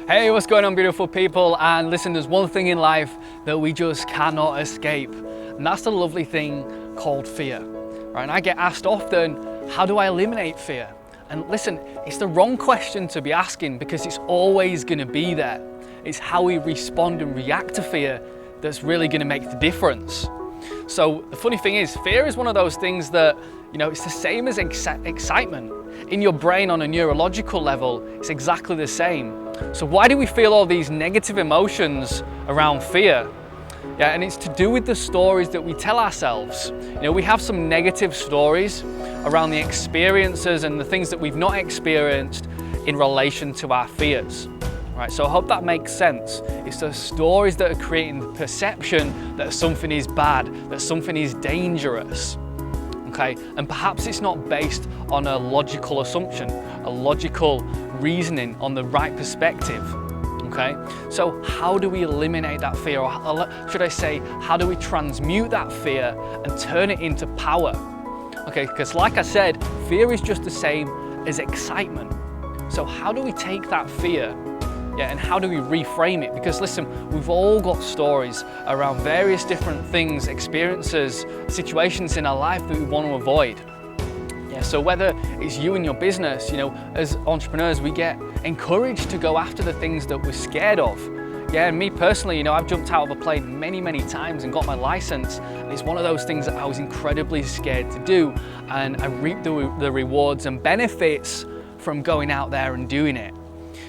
Hey, what's going on, beautiful people? And listen, there's one thing in life that we just cannot escape, and that's the lovely thing called fear, right? And I get asked often, how do I eliminate fear? And listen, it's the wrong question to be asking because it's always going to be there. It's how we respond and react to fear that's really going to make the difference. So the funny thing is, fear is one of those things that, it's the same as excitement. In your brain on a neurological level, it's exactly the same. So why do we feel all these negative emotions around fear? Yeah, and it's to do with the stories that we tell ourselves. We have some negative stories around the experiences and the things that we've not experienced in relation to our fears. Right, so I hope that makes sense. It's the stories that are creating the perception that something is bad, that something is dangerous. Okay, and perhaps it's not based on a logical assumption, a logical reasoning on the right perspective. Okay, so how do we eliminate that fear, or should I say, how do we transmute that fear and turn it into power? Okay, because like I said, fear is just the same as excitement. So how do we take that fear, and how do we reframe it? Because listen, we've all got stories around various different things, experiences, situations in our life that we want to avoid. So whether it's you and your business, as entrepreneurs, we get encouraged to go after the things that we're scared of. And me personally, I've jumped out of a plane many times and got my license. And it's one of those things that I was incredibly scared to do. And I reaped the rewards and benefits from going out there and doing it.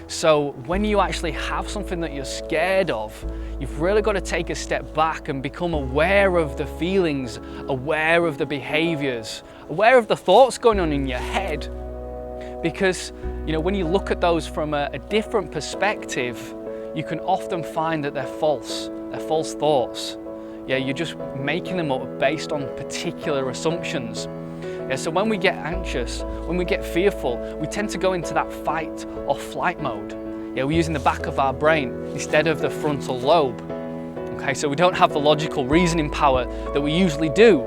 So when you actually have something that you're scared of, you've really got to take a step back and become aware of the feelings, aware of the behaviors, aware of the thoughts going on in your head. Because, when you look at those from a different perspective, you can often find that they're false thoughts. You're just making them up based on particular assumptions. So when we get anxious, when we get fearful, we tend to go into that fight or flight mode. We're using the back of our brain instead of the frontal lobe. Okay, so we don't have the logical reasoning power that we usually do.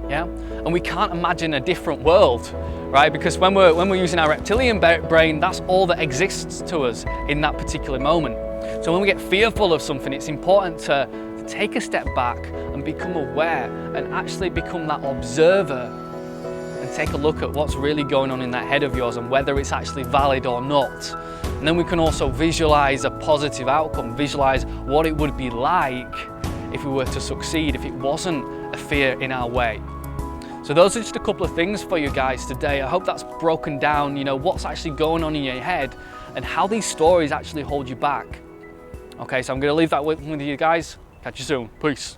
And we can't imagine a different world, right? Because when we're using our reptilian brain, that's all that exists to us in that particular moment. So when we get fearful of something, it's important to take a step back and become aware and actually become that observer and take a look at what's really going on in that head of yours and whether it's actually valid or not. And then we can also visualize a positive outcome, visualize what it would be like if we were to succeed, if it wasn't a fear in our way. So those are just a couple of things for you guys today. I hope that's broken down, what's actually going on in your head and how these stories actually hold you back. Okay, so I'm going to leave that with you guys. Catch you soon. Peace.